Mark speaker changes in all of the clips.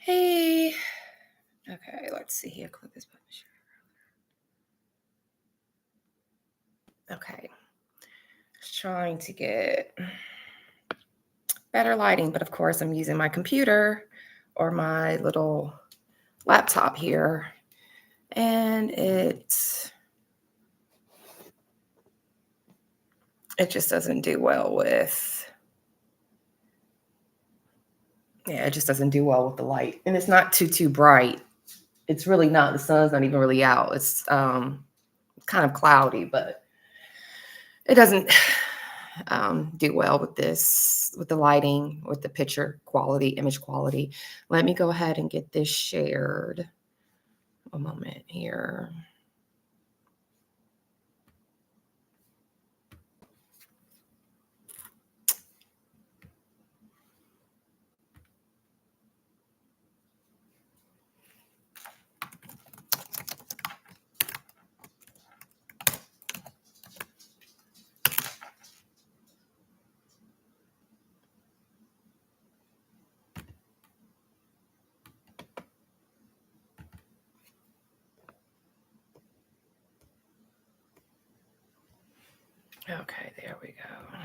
Speaker 1: Hey, okay, let's see here. Click this button. Okay, just trying to get better lighting, but of course, I'm using my computer or my little laptop here, and it just doesn't do well with it just doesn't do well with the light, and it's not too bright. It's really not. The sun's not even really out. It's kind of cloudy, but it doesn't do well with with the lighting, with the picture quality, image quality. Let me go ahead and get this shared. A moment here. Okay, there we go.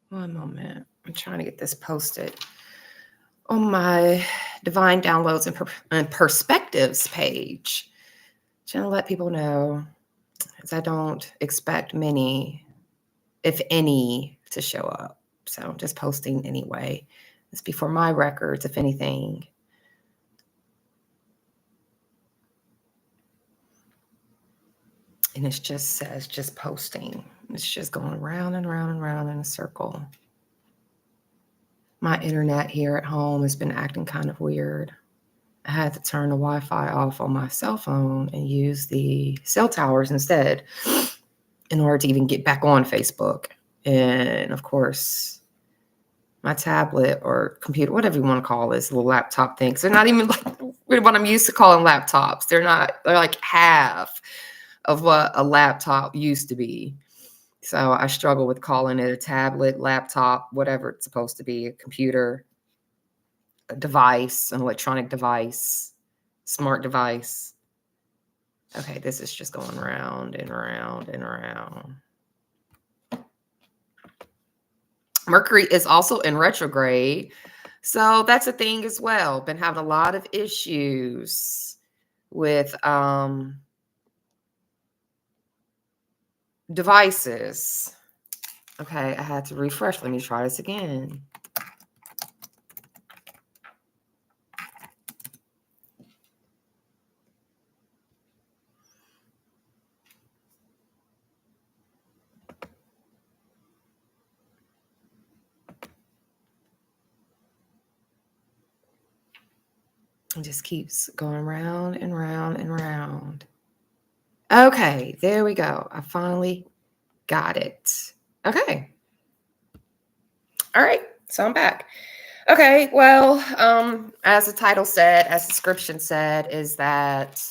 Speaker 1: One moment. I'm trying to get this posted on my Divine Downloads and Perspectives page. Trying to let people know, as I don't expect many, if any, to show up. So I'm just posting anyway. It's before my records, if anything. And it just says just posting. It's just going round and round and round in a circle. My internet here at home has been acting kind of weird. I had to turn the Wi-Fi off on my cell phone and use the cell towers instead in order to even get back on Facebook. And of course, my tablet or computer, whatever you want to call this little laptop thing, 'cause they're not even like what I'm used to calling laptops. They're like half of what a laptop used to be. So I struggle with calling it a tablet, laptop, whatever it's supposed to be, a computer, a device, an electronic device, smart device. Okay, this is just going round and round and round. Mercury is also in retrograde. So that's a thing as well. Been having a lot of issues with devices. Okay, I had to refresh. Let me try this again. It just keeps going round and round and round. Okay, there we go. I finally got it. Okay. All right. So I'm back. Okay. Well, as the title said, as the description said, is that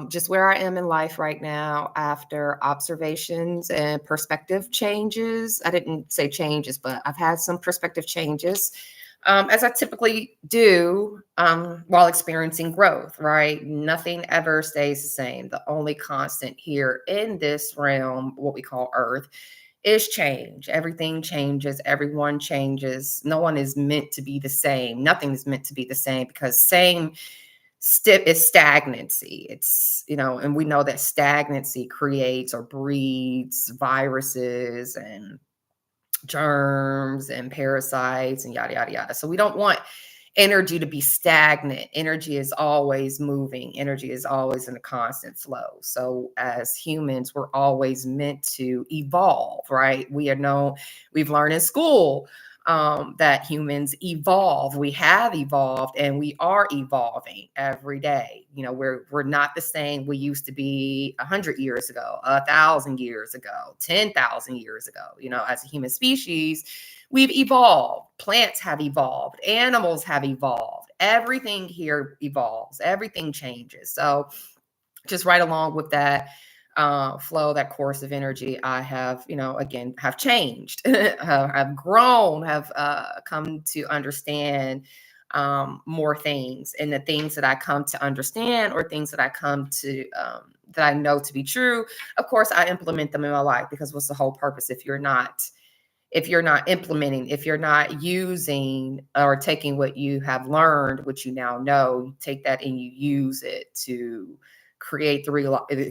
Speaker 1: just where I am in life right now after observations and perspective changes. I didn't say changes, but I've had some perspective changes, as I typically do while experiencing growth, right? Nothing ever stays the same. The only constant here in this realm, what we call Earth, is change. Everything changes, everyone changes. No one is meant to be the same. Nothing is meant to be the same because same is stagnancy. It's, and we know that stagnancy creates or breeds viruses and germs and parasites and yada yada yada. So we don't want energy to be stagnant. Energy is always moving. Energy is always in a constant flow. So as humans, we're always meant to evolve, right? We've learned in school that humans evolve. We have evolved and we are evolving every day. We're not the same we used to be 100 years ago, 1,000 years ago, 10,000 years ago. As a human species, we've evolved. Plants have evolved, animals have evolved, everything here evolves, everything changes. So just right along with that flow, that course of energy, I have, again, have changed, have grown, have come to understand more things. And the things that I come to understand, or things that I come to, that I know to be true, of course, I implement them in my life, because what's the whole purpose if you're not implementing, if you're not using or taking what you have learned, what you now know, you take that and you use it to create the reality,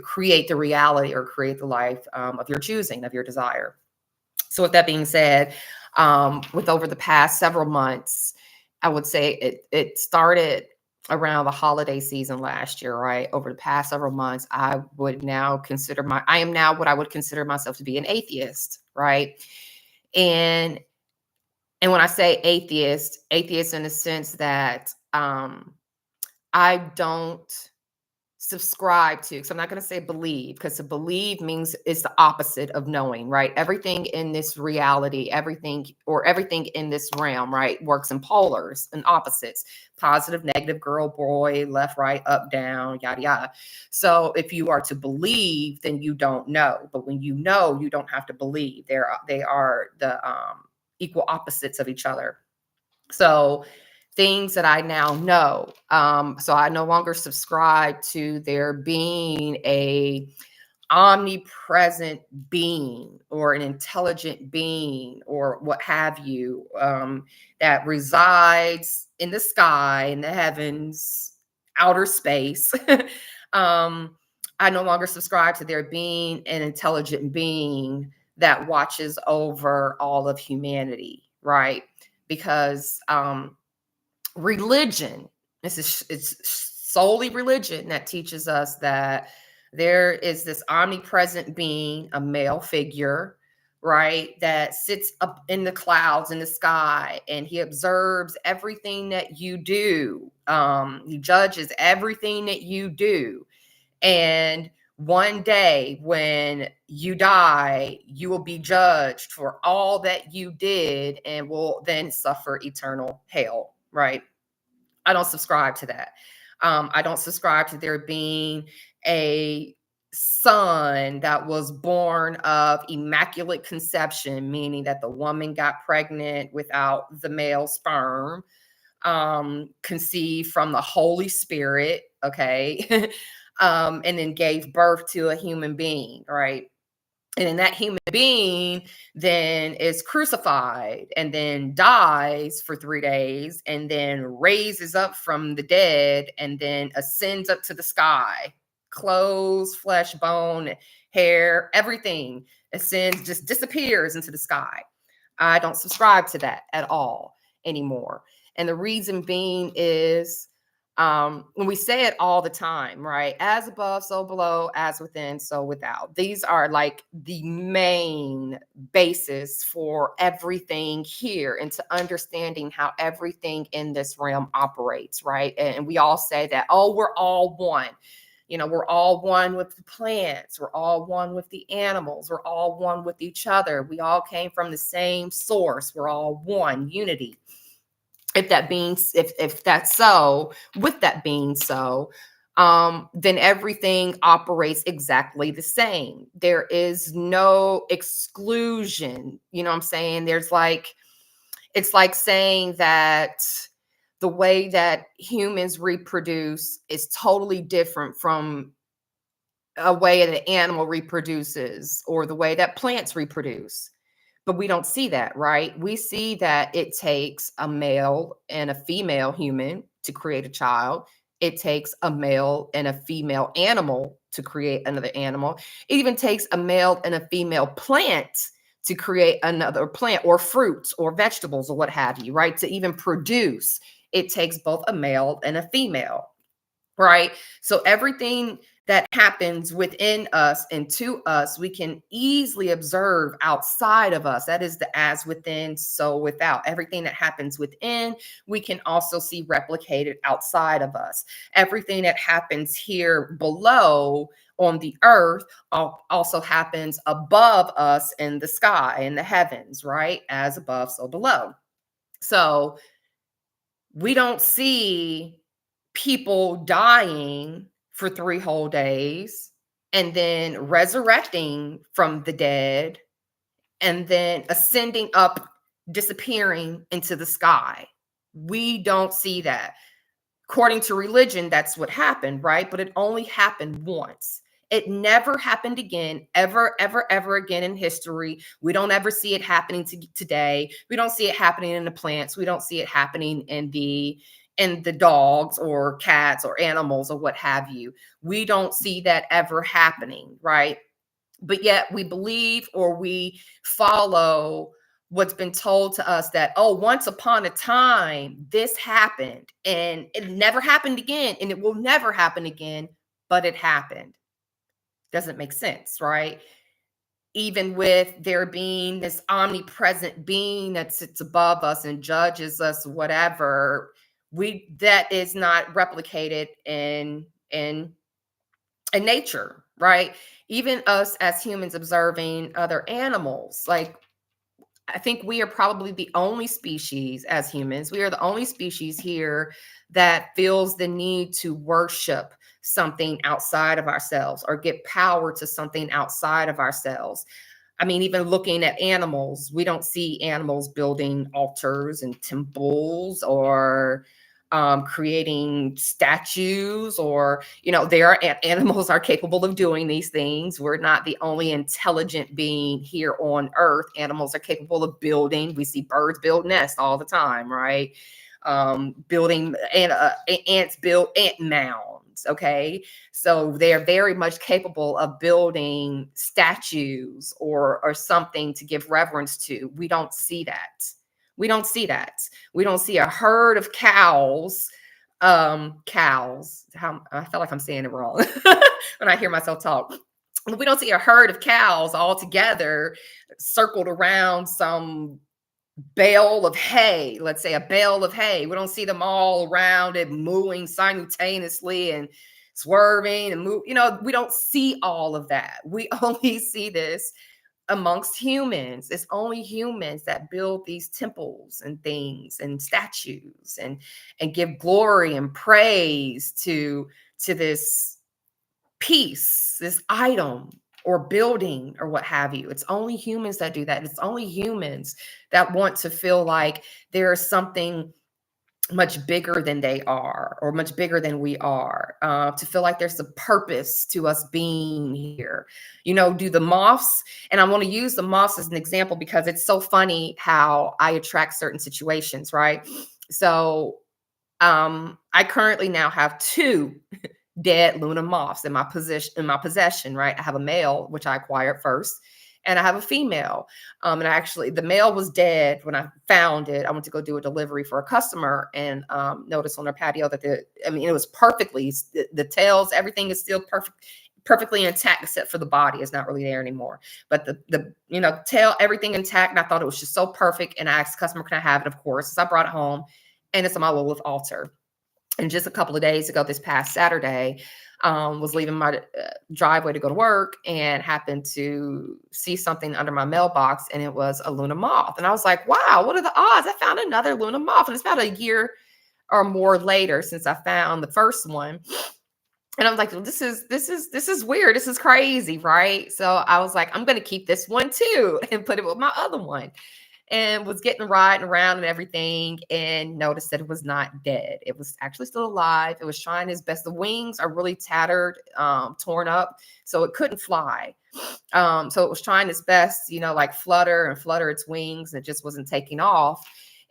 Speaker 1: or create the life of your choosing, of your desire. So with that being said, with over the past several months, I would say it started around the holiday season last year, right? Over the past several months, I am now what I would consider myself to be an atheist, right? And when I say atheist in the sense that I don't subscribe to, because I'm not going to say believe, because to believe means it's the opposite of knowing, right? Everything in this reality, everything in this realm, right, works in polars and opposites: positive, negative, girl, boy, left, right, up, down, yada yada. So if you are to believe, then you don't know. But when you know, you don't have to believe. They are the equal opposites of each other. So things that I now know. So I no longer subscribe to there being a omnipresent being, or an intelligent being, or what have you, that resides in the sky, in the heavens, outer space. I no longer subscribe to there being an intelligent being that watches over all of humanity, right? Because religion, it's solely religion that teaches us that there is this omnipresent being, a male figure, right, that sits up in the clouds, in the sky, and he observes everything that you do. He judges everything that you do. And one day when you die, you will be judged for all that you did, and will then suffer eternal hell, right? I don't subscribe to that. I don't subscribe to there being a son that was born of immaculate conception, meaning that the woman got pregnant without the male sperm, conceived from the Holy Spirit, okay, and then gave birth to a human being, right? And then that human being then is crucified, and then dies for 3 days, and then raises up from the dead, and then ascends up to the sky. Clothes, flesh, bone, hair, everything ascends, just disappears into the sky. I don't subscribe to that at all anymore. And the reason being is, when we say it all the time, right? As above, so below; as within, so without. These are like the main basis for everything here, into understanding how everything in this realm operates, right? And we all say that, oh, we're all one. We're all one with the plants. We're all one with the animals. We're all one with each other. We all came from the same source. We're all one, unity. If that's so, with that being so, then everything operates exactly the same. There is no exclusion. You know what I'm saying? It's like saying that the way that humans reproduce is totally different from a way that an animal reproduces, or the way that plants reproduce. But we don't see that, right? We see that it takes a male and a female human to create a child. It takes a male and a female animal to create another animal. It even takes a male and a female plant to create another plant, or fruits or vegetables or what have you, right? To even produce, it takes both a male and a female, right? So everything that happens within us and to us, we can easily observe outside of us. That is the as within, so without. Everything that happens within, we can also see replicated outside of us. Everything that happens here below on the earth also happens above us in the sky, in the heavens, right? As above, so below. So we don't see people dying for 3 whole days and then resurrecting from the dead and then ascending up, disappearing into the sky. We don't see that. According to religion, that's what happened, right? But it only happened once. It never happened again, ever, ever, ever again in history. We don't ever see it happening today. We don't see it happening in the plants. We don't see it happening in the dogs or cats or animals or what have you. We don't see that ever happening, right? But yet we believe or we follow what's been told to us that, oh, once upon a time this happened and it never happened again and it will never happen again, but it happened. Doesn't make sense, right? Even with there being this omnipresent being that sits above us and judges us, whatever, we that is not replicated in nature, right? Even us as humans observing other animals, like I think we are probably the only species as humans. We are the only species here that feels the need to worship something outside of ourselves or get power to something outside of ourselves. I mean, even looking at animals, we don't see animals building altars and temples or creating statues, or there are animals are capable of doing these things. We're not the only intelligent being here on Earth. Animals are capable of building. We see birds build nests all the time, right? Building and ants build ant mounds. Okay, so they're very much capable of building statues or something to give reverence to. We don't see that. We don't see that. We don't see a herd of cows. How I feel like I'm saying it wrong when I hear myself talk. We don't see a herd of cows all together circled around some bale of hay, let's say a bale of hay. We don't see them all around it mooing simultaneously and swerving and move. We don't see all of that. We only see this amongst humans. It's only humans that build these temples and things and statues and give glory and praise to this piece, this item or building or what have you. It's only humans that do that. It's only humans that want to feel like there is something much bigger than they are or much bigger than we are, to feel like there's a purpose to us being here. Do the moths, and I want to use the moths as an example because it's so funny how I attract certain situations, right? So I currently now have two dead Luna moths in my possession, right? I have a male, which I acquired first, and I have a female. And actually, the male was dead when I found it. I went to go do a delivery for a customer and noticed on their patio that it was perfectly, the tails, everything is still perfectly intact except for the body is not really there anymore. But the tail, everything intact. And I thought it was just so perfect. And I asked the customer, can I have it? Of course. So I brought it home and it's on my Lilith altar. And just a couple of days ago, this past Saturday, was leaving my driveway to go to work and happened to see something under my mailbox, and it was a Luna moth. And I was like, wow, what are the odds? I found another Luna moth. And it's about a year or more later since I found the first one. And I'm like, well, this is weird. This is crazy, right? So I was like, I'm going to keep this one too and put it with my other one. And was riding around and everything, and noticed that it was not dead. It was actually still alive. It was trying its best. The wings are really tattered, torn up, so it couldn't fly. So it was trying its best, like flutter its wings. And it just wasn't taking off.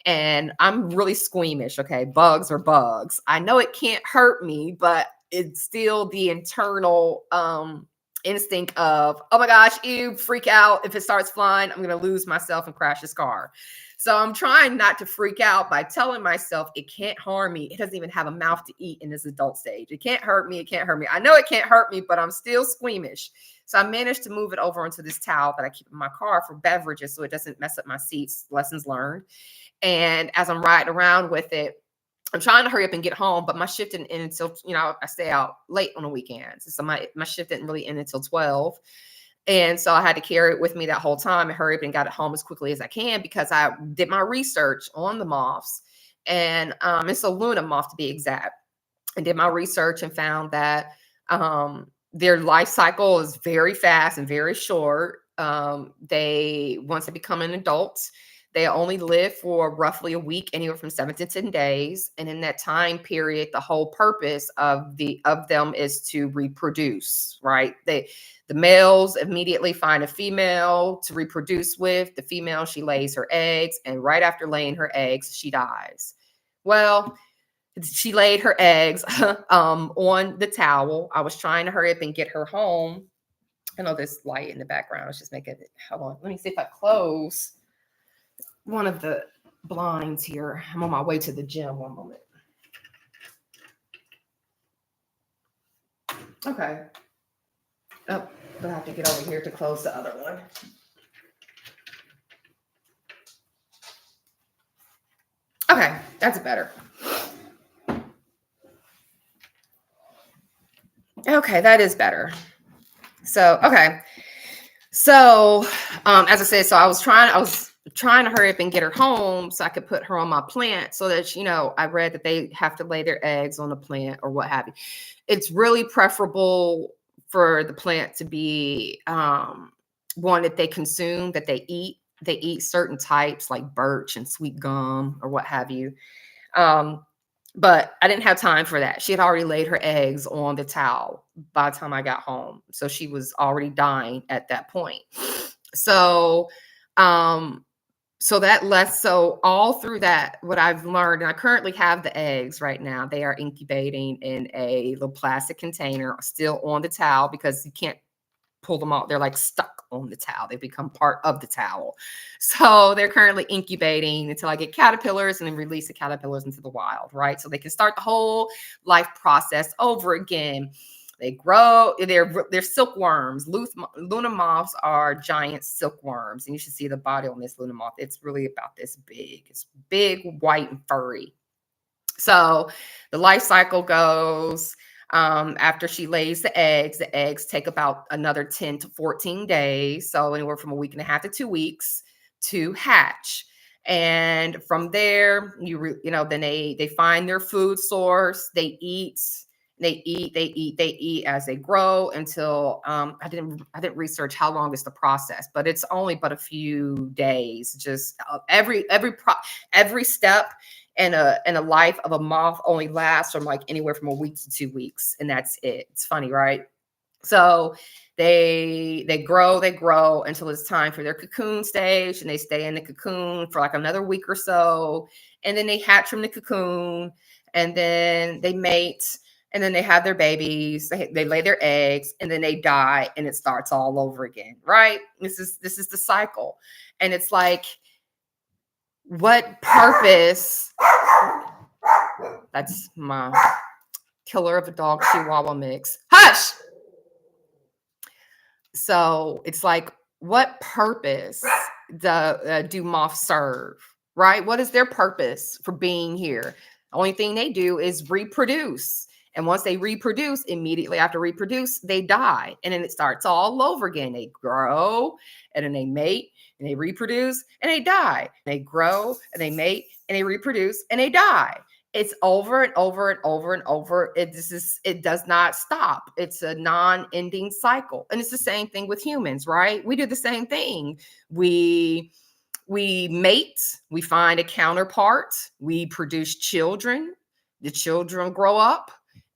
Speaker 1: And I'm really squeamish. Okay, bugs are bugs. I know it can't hurt me, but it's still the internal instinct of, oh my gosh, ew, freak out. If it starts flying, I'm going to lose myself and crash this car. So I'm trying not to freak out by telling myself it can't harm me. It doesn't even have a mouth to eat in this adult stage. It can't hurt me. It can't hurt me. I know it can't hurt me, but I'm still squeamish. So I managed to move it over onto this towel that I keep in my car for beverages so it doesn't mess up my seats. Lessons learned. And as I'm riding around with it, I'm trying to hurry up and get home, but my shift didn't end until, I stay out late on the weekends. So my shift didn't really end until 12. And so I had to carry it with me that whole time and hurry up and got it home as quickly as I can because I did my research on the moths. And it's a Luna moth to be exact. I did my research and found that their life cycle is very fast and very short. They once they become an adult, they only live for roughly a week, anywhere from 7 to 10 days. And in that time period, the whole purpose of them is to reproduce, right? The males immediately find a female to reproduce with. The female, she lays her eggs, and right after laying her eggs, she dies. Well, she laid her eggs on the towel. I was trying to hurry up and get her home. I know there's light in the background. Let's just make it. Hold on. Let me see if I close one of the blinds here. I'm on my way to the gym. One moment. Okay. Oh, but I have to get over here to close the other one. Okay, that's better. Okay, that is better. So, okay. So, as I said, so I was trying to hurry up and get her home so I could put her on my plant so that, I read that they have to lay their eggs on the plant or what have you. It's really preferable for the plant to be one that they consume, that they eat. They eat certain types like birch and sweet gum or what have you. But I didn't have time for that. She had already laid her eggs on the towel by the time I got home. So she was already dying at that point. So, so all through that, what I've learned, and I currently have the eggs right now, they are incubating in a little plastic container, still on the towel because you can't pull them out. They're like stuck on the towel. They become part of the towel. So they're currently incubating until I get caterpillars and then release the caterpillars into the wild, right? So they can start the whole life process over again. They grow, they're silkworms. Luna moths are giant silkworms. And you should see the body on this Luna moth. It's really about this big. It's big, white, and furry. So the life cycle goes, after she lays the eggs take about another 10 to 14 days. So anywhere from a week and a half to 2 weeks to hatch. And from there, then they find their food source. They eat as they grow until I didn't research how long is the process, but it's only but a few days. Just every step and a life of a moth only lasts from like anywhere from a week to 2 weeks, and that's it. It's funny, right? So they grow until it's time for their cocoon stage, and they stay in the cocoon for like another week or so, and then they hatch from the cocoon, and then they mate, and then they have their babies. They lay their eggs, and then they die, and it starts all over again, right? This is the cycle, and it's like, what purpose? That's my killer of a dog chihuahua mix. Hush! So it's like, what purpose do moths serve, right? What is their purpose for being here? The only thing they do is reproduce. And once they reproduce, immediately after reproduce, they die. And then it starts all over again. They grow, and then they mate, and they reproduce, and they die. They grow, and they mate, and they reproduce, and they die. It's over and over and over and over. It does not stop. It's a non-ending cycle. And it's the same thing with humans, right? We do the same thing. We mate, we find a counterpart, we produce children, the children grow up,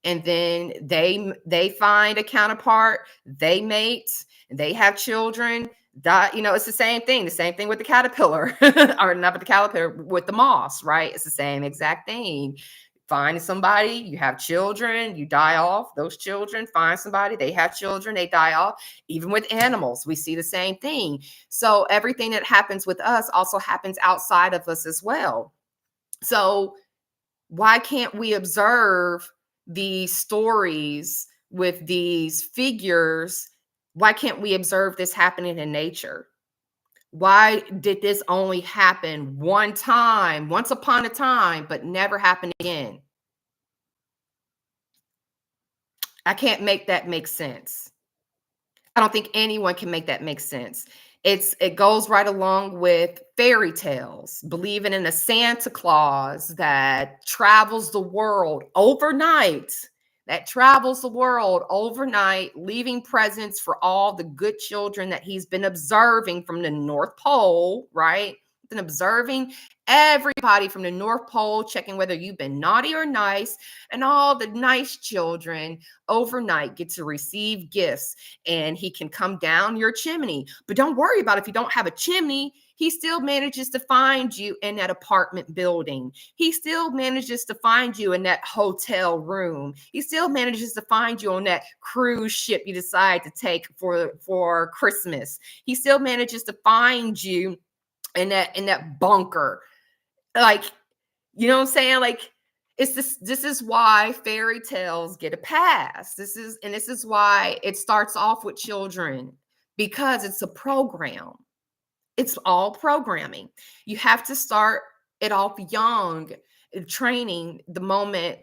Speaker 1: and then they find a counterpart, they mate, and they have children. It's the same thing with the caterpillar or not with the caterpillar, with the moss, right? It's the same exact thing. Find somebody, you have children, you die off. Those children find somebody, they have children, they die off. Even with animals, we see the same thing. So everything that happens with us also happens outside of us as well. So why can't we observe these stories with these figures? Why can't we observe this happening in nature? Why did this only happen one time, once upon a time, but never happen again? I can't make that make sense. I don't think anyone can make that make sense. It goes right along with fairy tales, believing in a Santa Claus that travels the world overnight, leaving presents for all the good children that he's been observing from the North Pole, right? Been observing everybody from the North Pole, checking whether you've been naughty or nice, and all the nice children overnight get to receive gifts, and he can come down your chimney. But don't worry about if you don't have a chimney, he still manages to find you in that apartment building. He still manages to find you in that hotel room. He still manages to find you on that cruise ship you decide to take for Christmas. He still manages to find you in that bunker. Like, you know what I'm saying? Like, it's this is why fairy tales get a pass. This is why it starts off with children, because it's a program. It's all programming. You have to start it off young, training the moment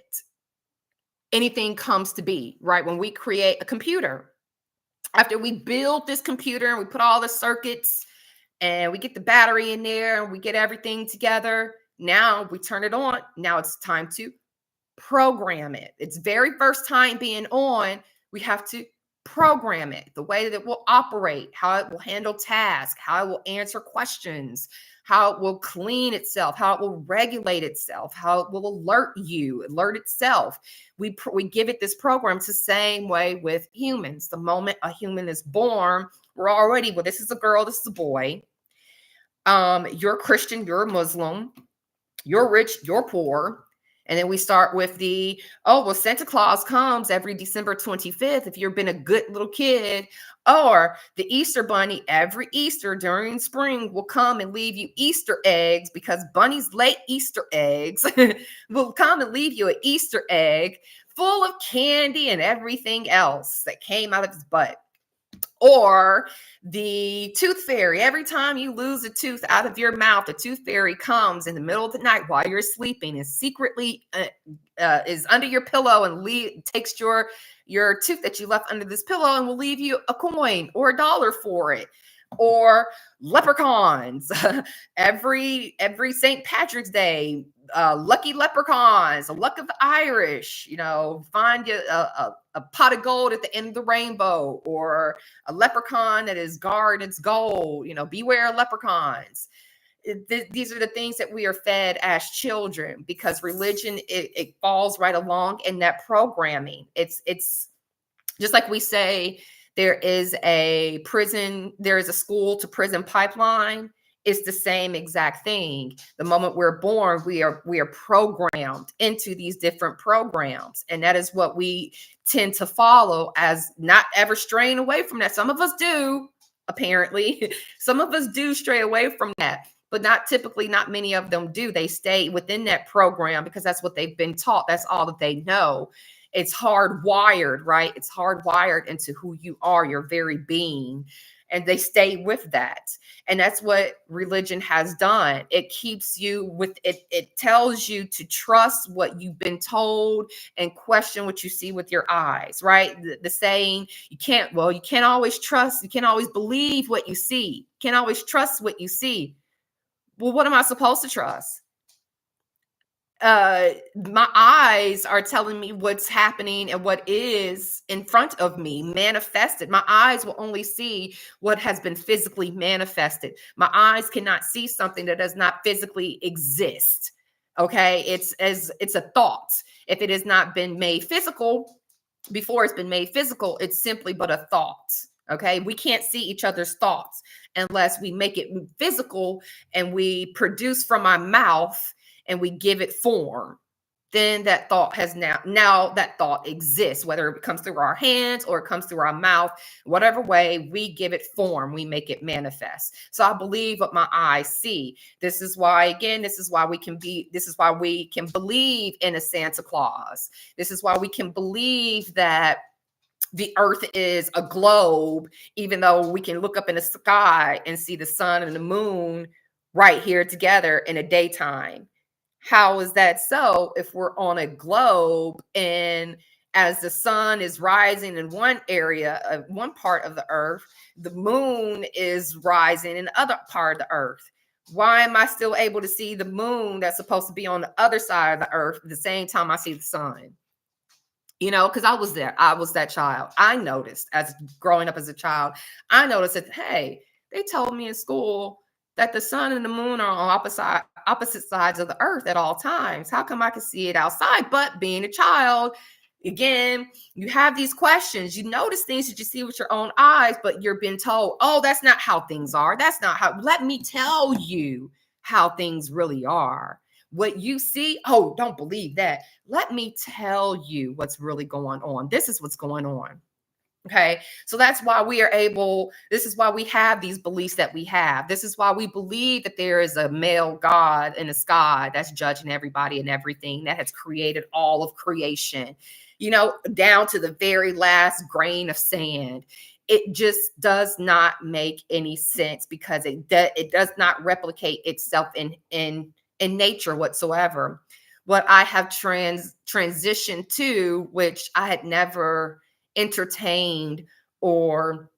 Speaker 1: anything comes to be, right? When we create a computer, after we build this computer and we put all the circuits and we get the battery in there and we get everything together, now we turn it on. Now it's time to program it. Its very first time being on, we have to program it, the way that it will operate, how it will handle tasks, how it will answer questions, how it will clean itself, how it will regulate itself, how it will alert itself. We give it this program. It's the same way with humans. The moment a human is born, we're already, well, this is a girl, this is a boy. You're Christian, you're a Muslim, you're rich, you're poor. And then we start with Santa Claus comes every December 25th if you've been a good little kid. Or the Easter Bunny every Easter during spring will come and leave you Easter eggs, because bunnies lay Easter eggs. Will come and leave you an Easter egg full of candy and everything else that came out of his butt. Or the tooth fairy, every time you lose a tooth out of your mouth, the tooth fairy comes in the middle of the night while you're sleeping and secretly is under your pillow and takes your tooth that you left under this pillow and will leave you a coin or $1 for it. Or leprechauns, every St. Patrick's Day, lucky leprechauns, a luck of the Irish, find you a pot of gold at the end of the rainbow, or a leprechaun that is guard its gold, beware leprechauns. These are the things that we are fed as children, because religion, it falls right along in that programming. It's just like we say, there is a school to prison pipeline. It's the same exact thing. The moment we're born, we are programmed into these different programs. And that is what we tend to follow, as not ever straying away from that. Some of us do, apparently. Some of us do stray away from that, but not many of them do. They stay within that program because that's what they've been taught. That's all that they know. It's hardwired, right? It's hardwired into who you are, your very being. And they stay with that. And that's what religion has done. It keeps you with it. It tells you to trust what you've been told and question what you see with your eyes, right? The saying, you can't always trust, you can't always believe what you see. You can't always trust what you see. Well, what am I supposed to trust? My eyes are telling me what's happening and what is in front of me manifested. My eyes will only see what has been physically manifested. My eyes cannot see something that does not physically exist. Okay, it's a thought. If it has not been made physical before it's been made physical, it's simply but a thought. Okay, we can't see each other's thoughts unless we make it physical and we produce from our mouth and we give it form. Then that thought has now that thought exists, whether it comes through our hands or it comes through our mouth. Whatever way we give it form, we make it manifest. So I believe what my eyes see. This is why we can believe in a Santa Claus. This is why we can believe that the earth is a globe, even though we can look up in the sky and see the sun and the moon right here together in a daytime. How is that so if we're on a globe and as the sun is rising in one area of one part of the earth, the moon is rising in the other part of the earth. Why am I still able to see the moon that's supposed to be on the other side of the earth at the same time I see the sun? You know, because I was there. I was that child. I noticed as growing up as a child, I noticed that, hey, they told me in school that the sun and the moon are on opposite sides of the earth at all times. How come I can see it outside? But being a child, again, you have these questions. You notice things that you see with your own eyes, but you're being told, oh, that's not how things are. That's not how, let me tell you how things really are. What you see, oh, don't believe that. Let me tell you what's really going on. This is what's going on. Okay. So that's why we are able, this is why we have these beliefs that we have. This is why we believe that there is a male God in the sky that's judging everybody and everything, that has created all of creation, you know, down to the very last grain of sand. It just does not make any sense because it does not replicate itself in nature whatsoever. What I have transitioned to, which I had never entertained or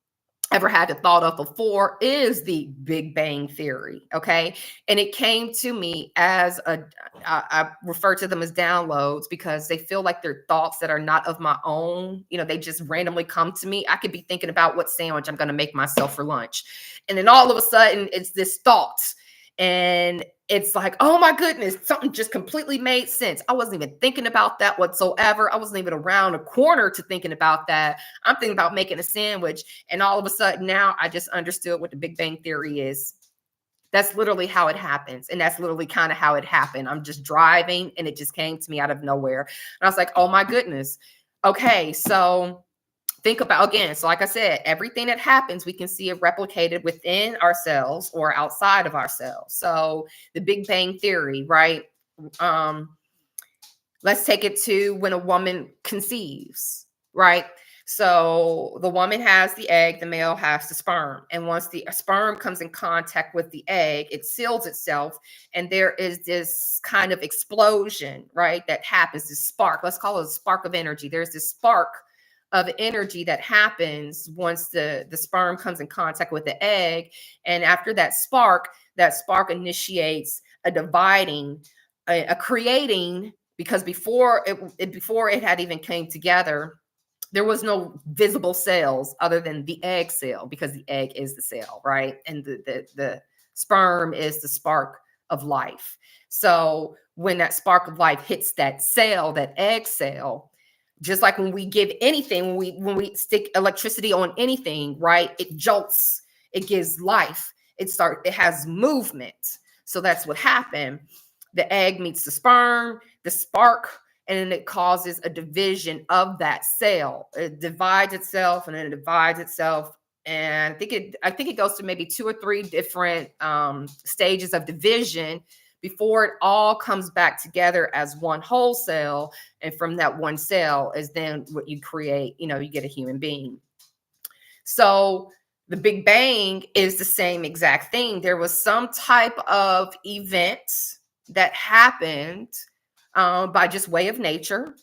Speaker 1: ever had the thought of before, is the Big Bang Theory. Okay. And it came to me as I refer to them as downloads because they feel like they're thoughts that are not of my own. You know, they just randomly come to me. I could be thinking about what sandwich I'm going to make myself for lunch. And then all of a sudden it's this thought. And it's like, oh my goodness, something just completely made sense. I wasn't even thinking about that whatsoever. I wasn't even around a corner to thinking about that. I'm thinking about making a sandwich. And all of a sudden now I just understood what the Big Bang Theory is. That's literally how it happens. And that's literally kind of how it happened. I'm just driving and it just came to me out of nowhere. And I was like, oh my goodness. Okay, so think about, again, so like I said, everything that happens, we can see it replicated within ourselves or outside of ourselves. So the Big Bang Theory, right? Let's take it to when a woman conceives, right? So the woman has the egg, the male has the sperm. And once the sperm comes in contact with the egg, it seals itself. And there is this kind of explosion, right? That happens, this spark. Let's call it a spark of energy. There's this spark of energy that happens once the sperm comes in contact with the egg. And after that spark initiates a dividing, a creating, because before it had even came together, there was no visible cells other than the egg cell, because the egg is the cell, right? And the sperm is the spark of life. So when that spark of life hits that cell, that egg cell, just like when we give anything, when we stick electricity on anything, right? It jolts, it gives life, it has movement. So that's what happened. The egg meets the sperm, the spark, and then it causes a division of that cell. It divides itself and then it divides itself. And I think it goes to maybe 2 or 3 different stages of division before it all comes back together as one whole cell. And from that one cell is then what you create, you know, you get a human being. So the Big Bang is the same exact thing. There was some type of event that happened by just way of nature.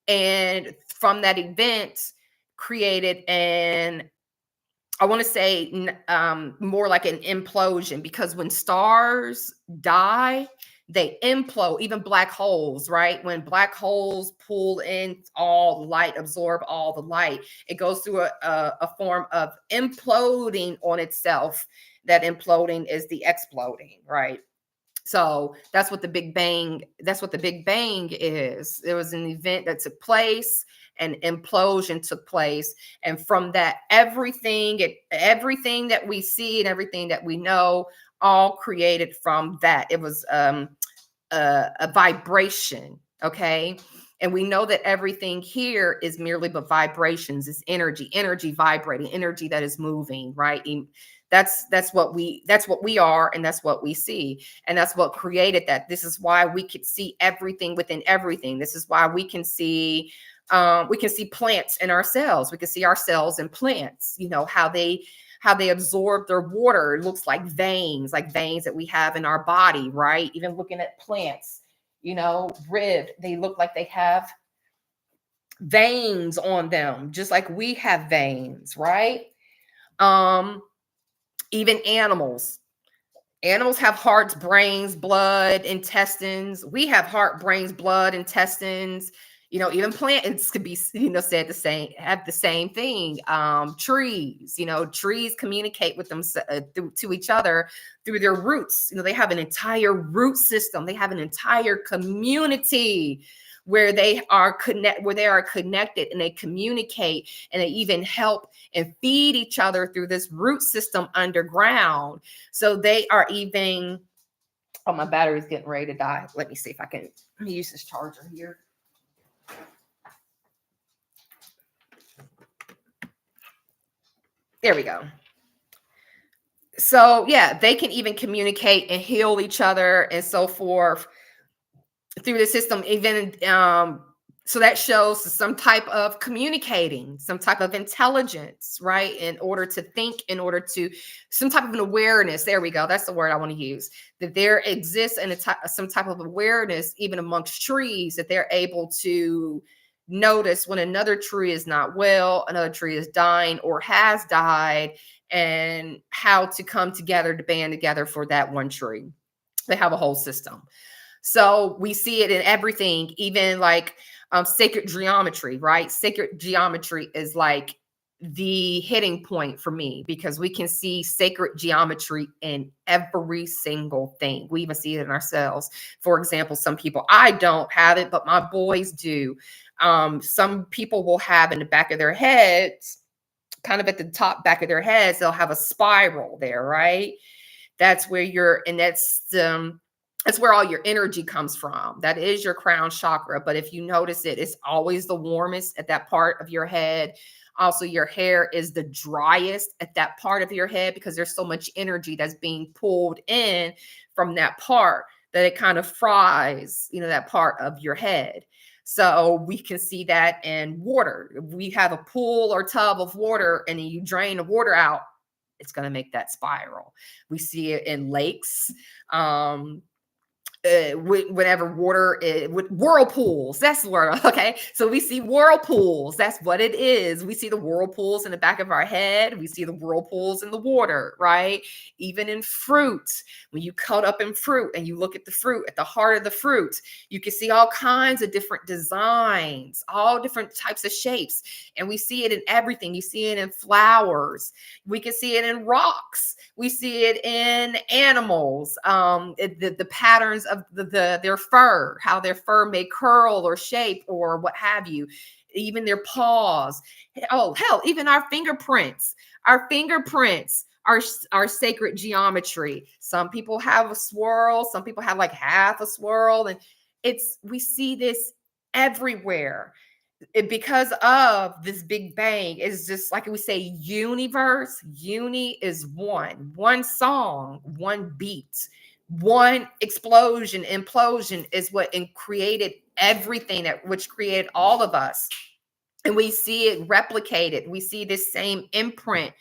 Speaker 1: And from that event created I want to say more like an implosion, because when stars die, they implode. Even black holes, right? When black holes pull in all the light, absorb all the light, it goes through a form of imploding on itself. That imploding is the exploding, right? So that's what the Big Bang is. There was an event that took place, an implosion took place. And from that, everything that we see and everything that we know, all created from that. It was a vibration. Okay. And we know that everything here is merely but vibrations. It's energy vibrating, energy that is moving, right? That's what we are, and that's what we see, and that's what created that. This is why we could see everything within everything. This is why we can see plants in ourselves. We can see ourselves in plants. You know how they absorb their water. It looks like veins that we have in our body, right? Even looking at plants, you know, ribbed, they look like they have veins on them, just like we have veins, right? Um, Even animals have hearts, brains, blood, intestines. We have heart, brains, blood, intestines. Even plants could be, said the same, have the same thing. Trees, trees communicate with them to each other through their roots. They have an entire root system. They have an entire community where they are connected, and they communicate, and they even help and feed each other through this root system underground. So they are even, oh, my battery's getting ready to die. Let me see if I can, let me use this charger here. There we go. So yeah, they can even communicate and heal each other and so forth through the system. Even so that shows some type of communicating, some type of intelligence, right? In order to think, in order to, some type of an awareness. There we go. That's the word I want to use. That there exists some type of awareness, even amongst trees, that they're able to notice when another tree is not well, another tree is dying or has died, and how to come together to band together for that one tree. They have a whole system. So we see it in everything, even like sacred geometry, right? Sacred geometry is like the hitting point for me, because we can see sacred geometry in every single thing. We even see it in ourselves. For example, some people, I don't have it, but my boys do. Some people will have in the back of their heads, kind of at the top back of their heads, they'll have a spiral there, right? That's where that's where all your energy comes from. That is your crown chakra. But if you notice it, it's always the warmest at that part of your head. Also, your hair is the driest at that part of your head, because there's so much energy that's being pulled in from that part that it kind of fries, that part of your head. So we can see that in water. If we have a pool or tub of water and then you drain the water out, it's going to make that spiral. We see it in lakes. Whatever water with whirlpools, that's the word. Okay, so we see whirlpools, that's what it is. We see the whirlpools in the back of our head, we see the whirlpools in the water, right? Even in fruit, when you cut up in fruit and you look at the fruit, at the heart of the fruit, you can see all kinds of different designs, all different types of shapes. And we see it in everything. You see it in flowers, we can see it in rocks, we see it in animals, the patterns of their fur, how their fur may curl or shape or what have you, even their paws. Oh, hell, even our fingerprints. Our fingerprints are sacred geometry. Some people have a swirl, some people have like half a swirl, and we see this everywhere. Because of this big bang, is just like we say, universe. Uni is one song, one beat, one explosion, implosion is what created everything, that which created all of us. And we see it replicated. We see this same imprint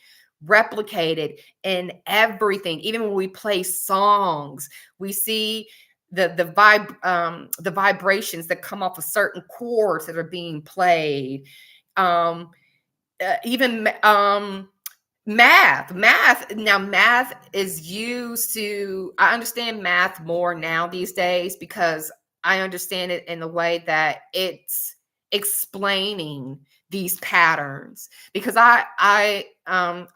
Speaker 1: replicated in everything. Even when we play songs, we see the vibrations that come off of certain chords that are being played. Even math. Now, math is used to, I understand math more now these days, because I understand it in the way that it's explaining these patterns. Because I am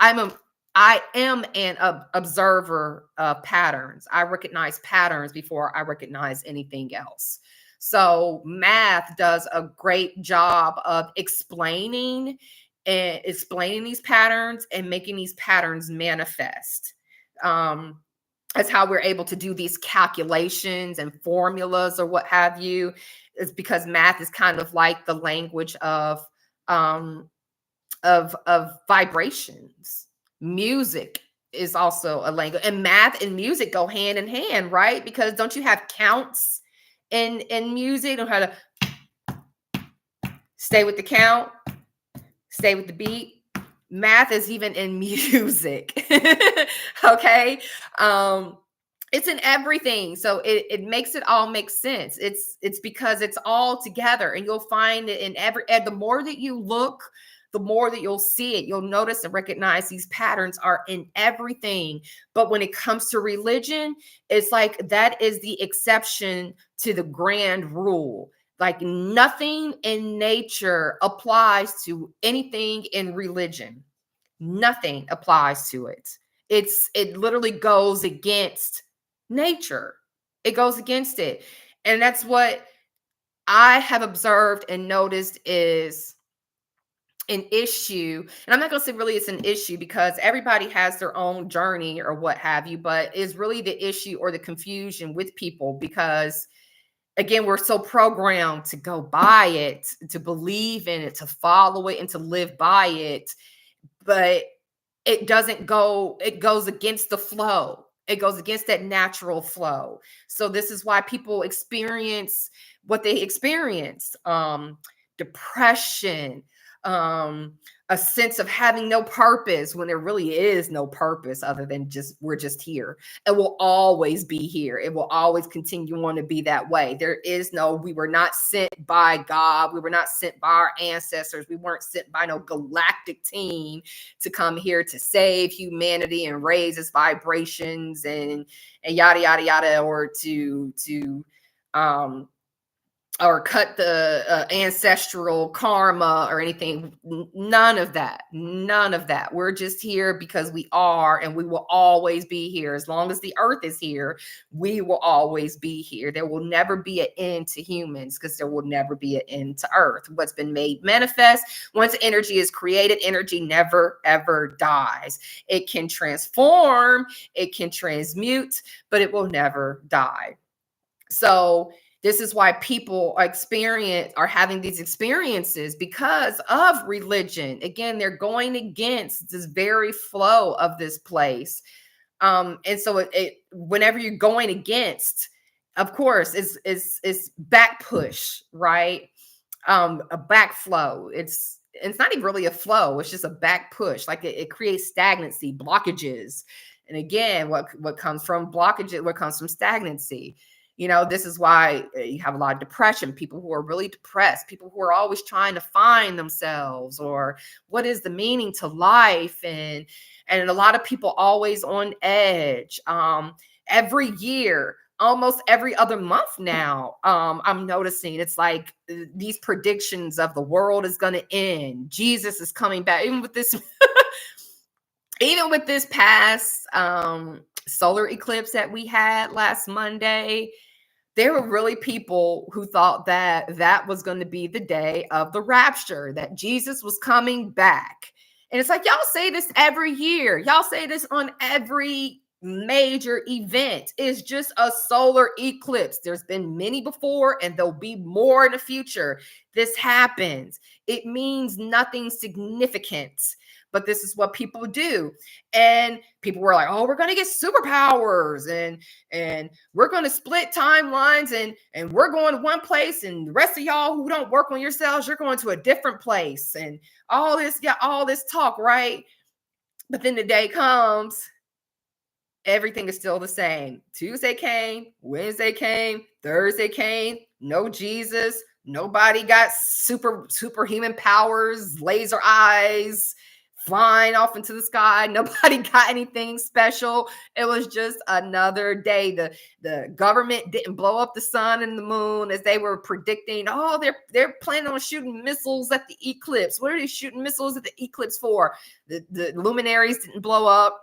Speaker 1: an observer of patterns. I recognize patterns before I recognize anything else. So math does a great job of explaining these patterns and making these patterns manifest. That's how we're able to do these calculations and formulas or what have you. It's because math is kind of like the language of vibrations. Music is also a language, and math and music go hand in hand, right? Because don't you have counts in music? Don't have to stay with the count, stay with the beat. Math is even in music. Okay. It's in everything. So it makes it all make sense. It's because it's all together, and you'll find it in every, and the more that you look, the more that you'll see it. You'll notice and recognize these patterns are in everything. But when it comes to religion, it's like that is the exception to the grand rule. Like nothing in nature applies to anything in religion. Nothing applies to it. It literally goes against nature. It goes against it. And that's what I have observed and noticed is an issue. And I'm not going to say really it's an issue because everybody has their own journey or what have you, but is really the issue or the confusion with people because again, we're so programmed to go by it, to believe in it, to follow it, and to live by it. But it doesn't go, it goes against the flow. It goes against that natural flow. So this is why people experience what they experience. Depression, um, a sense of having no purpose when there really is no purpose other than just we're just here. It will always be here. It will always continue on to be that way. There is no, we were not sent by God. We were not sent by our ancestors. We weren't sent by no galactic team to come here to save humanity and raise its vibrations and yada yada yada, or to um or cut the ancestral karma or anything. None of that. None of that. We're just here because we are, and we will always be here. As long as the earth is here, we will always be here. There will never be an end to humans because there will never be an end to earth. What's been made manifest, once energy is created, energy never, ever dies. It can transform, it can transmute, but it will never die. So this is why people are having these experiences because of religion. Again, they're going against this very flow of this place. And so whenever you're going against, of course, it's back push, right? A backflow. It's not even really a flow. It's just a back push. Like it creates stagnancy, blockages. And again, what comes from blockages, what comes from stagnancy. This is why you have a lot of depression, people who are really depressed, people who are always trying to find themselves or what is the meaning to life. And a lot of people always on edge. Every year, almost every other month now, I'm noticing it's like these predictions of the world is going to end. Jesus is coming back. Even with this, even with this past solar eclipse that we had last Monday, there were really people who thought that that was going to be the day of the rapture, that Jesus was coming back. And it's like, y'all say this every year. Y'all say this on every major event. It's just a solar eclipse. There's been many before, and there'll be more in the future. This happens. It means nothing significant. But this is what people do. And people were like, oh, we're going to get superpowers and we're going to split timelines and we're going to one place and the rest of y'all who don't work on yourselves, you're going to a different place and all this talk, right? But then the day comes, everything is still the same. Tuesday came, Wednesday came, Thursday came, no Jesus, nobody got superhuman powers, laser eyes, flying off into the sky. Nobody got anything special. It was just another day. The government didn't blow up the sun and the moon as they were predicting. Oh, they're planning on shooting missiles at the eclipse. What are they shooting missiles at the eclipse for? The luminaries didn't blow up.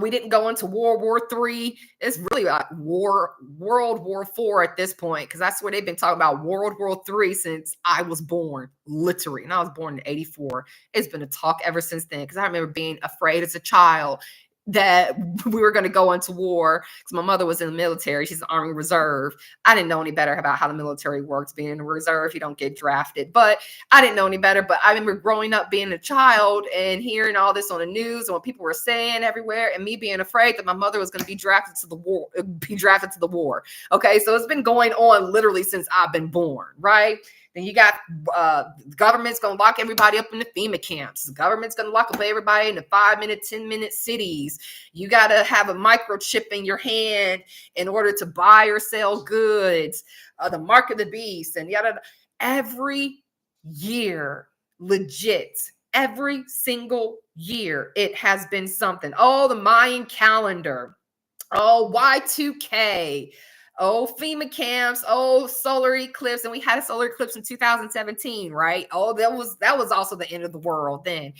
Speaker 1: We didn't go into World War III. It's really like World War IV at this point, because that's what they've been talking about, World War III, since I was born, literally. And I was born in 84. It's been a talk ever since then, because I remember being afraid as a child that we were going to go into war, because my mother was in the military. She's an Army Reserve. I didn't know any better about how the military works. Being in the reserve, you don't get drafted, but I didn't know any better. But I remember growing up being a child and hearing all this on the news and what people were saying everywhere, and me being afraid that my mother was going to be drafted to the war. Okay, so it's been going on literally since I've been born, right? Then you got the government's going to lock everybody up in the FEMA camps. The government's going to lock up everybody in the 5-minute, 10-minute cities. You got to have a microchip in your hand in order to buy or sell goods. The mark of the beast, and yada. Every year, legit, every single year, it has been something. Oh, the Mayan calendar. Oh, Y2K. Oh, FEMA camps. Oh, solar eclipse. And we had a solar eclipse in 2017, right? Oh, that was also the end of the world then.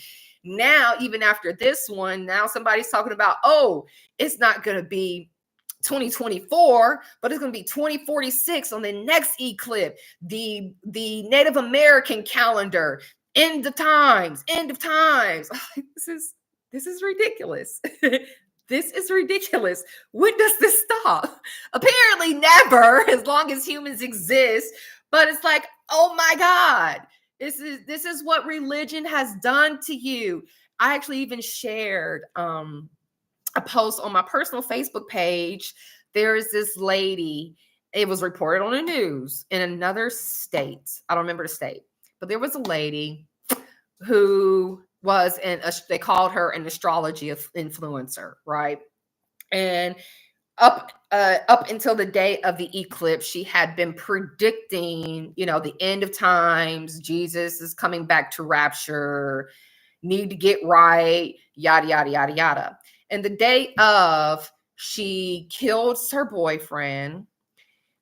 Speaker 1: Now, even after this one, now somebody's talking about, oh, it's not going to be 2024, but it's going to be 2046 on the next eclipse. The Native American calendar, end of times. This is ridiculous. This is ridiculous. When does this stop? Apparently never, as long as humans exist. But it's like, oh my God, this is what religion has done to you. I actually even shared a post on my personal Facebook page. There is this lady, it was reported on the news in another state. I don't remember the state, but there was a lady who was they called her an astrology influencer, right? And up until the day of the eclipse, she had been predicting, the end of times. Jesus is coming back to rapture, need to get right, yada, yada, yada, yada. And the day of, she kills her boyfriend.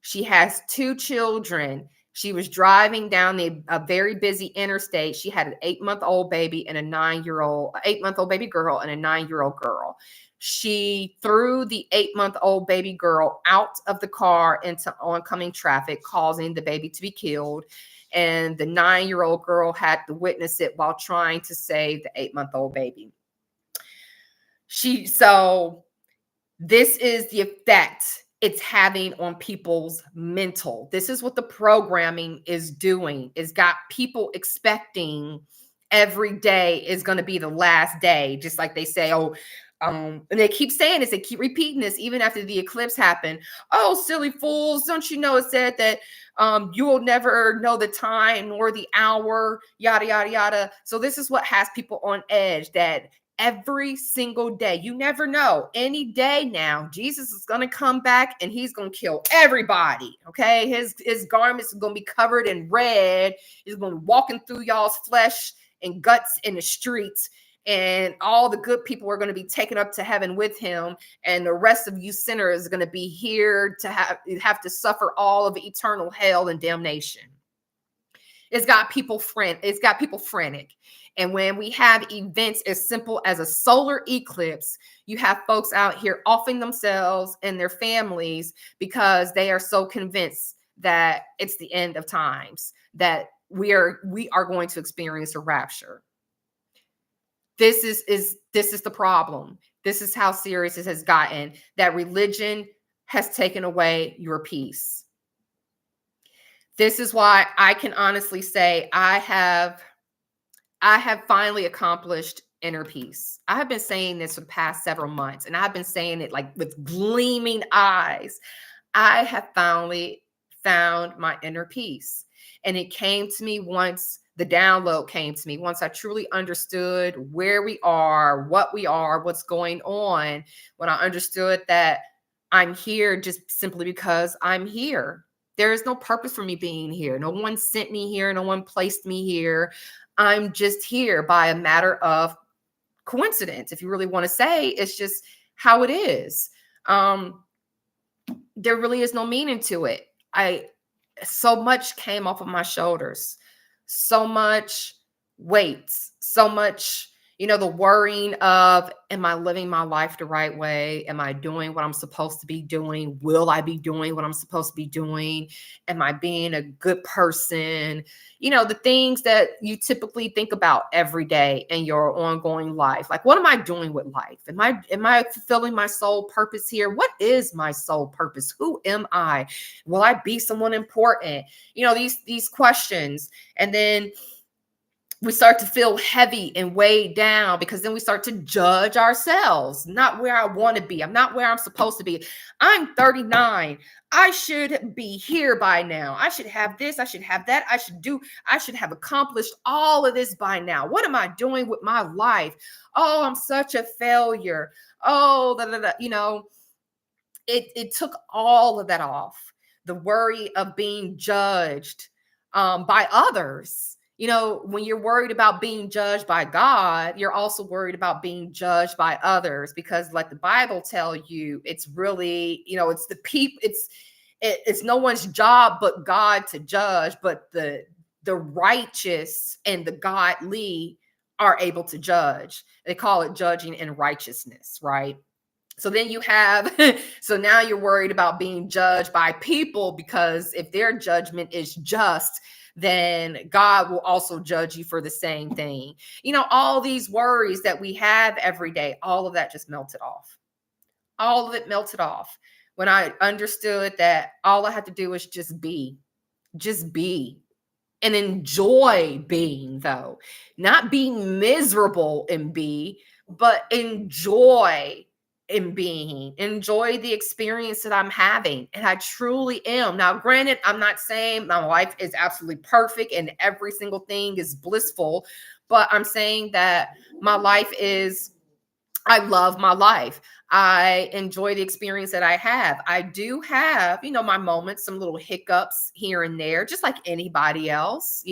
Speaker 1: She has 2 children. She was driving down a very busy interstate. She had an 8-month-old baby and a 8-month-old baby girl and a 9-year-old girl. She threw the 8-month-old baby girl out of the car into oncoming traffic, causing the baby to be killed. And the 9-year-old girl had to witness it while trying to save the 8-month-old baby. So this is the effect it's having on people's mental. This is what the programming is doing. It's got people expecting every day is going to be the last day. Just like they say, and they keep saying this, they keep repeating this even after the eclipse happened. Oh, silly fools, don't you know it said that you will never know the time nor the hour, yada, yada, yada. So this is what has people on edge, that every single day, you never know, any day now, Jesus is going to come back and he's going to kill everybody. Okay. His garments are going to be covered in red. He's going to be walking through y'all's flesh and guts in the streets. And all the good people are going to be taken up to heaven with him. And the rest of you sinners are going to be here to have to suffer all of eternal hell and damnation. It's got people frantic. And when we have events as simple as a solar eclipse, you have folks out here offing themselves and their families because they are so convinced that it's the end of times, that we are going to experience a rapture. This is the problem. This is how serious it has gotten, that religion has taken away your peace. This is why I can honestly say I have finally accomplished inner peace. I have been saying this for the past several months, and I've been saying it like with gleaming eyes. I have finally found my inner peace. And it came to me once the download came to me, once I truly understood where we are, what's going on, when I understood that I'm here just simply because I'm here. There is no purpose for me being here. No one sent me here. No one placed me here. I'm just here by a matter of coincidence. If you really want to say, it's just how it is. There really is no meaning to it. So much came off of my shoulders, so much weight, so much, the worrying of, am I living my life the right way? Am I doing what I'm supposed to be doing? Will I be doing what I'm supposed to be doing? Am I being a good person? The things that you typically think about every day in your ongoing life. Like, what am I doing with life? Am I fulfilling my soul purpose here? What is my soul purpose? Who am I? Will I be someone important? These questions. And then we start to feel heavy and weighed down because then we start to judge ourselves. Not where I want to be. I'm not where I'm supposed to be. I'm 39. I should be here by now. I should have this. I should have that. I should have accomplished all of this by now. What am I doing with my life? Oh, I'm such a failure. Oh, it took all of that off. The worry of being judged by others. When you're worried about being judged by God, you're also worried about being judged by others, because like the Bible tell you, it's really, it's the people, it's no one's job but God to judge, but the righteous and the godly are able to judge. They call it judging in righteousness, right? So then you have, so now you're worried about being judged by people, because if their judgment is just, then God will also judge you for the same thing. All these worries that we have every day, all of that just melted off. All of it melted off when I understood that all I had to do was just be and enjoy being, though, not being miserable and be, but enjoy in being, enjoy the experience that I'm having. And I truly am. Now, granted, I'm not saying my life is absolutely perfect and every single thing is blissful, but I'm saying that my life is, I love my life. I enjoy the experience that I have. I do have, my moments, some little hiccups here and there, just like anybody else.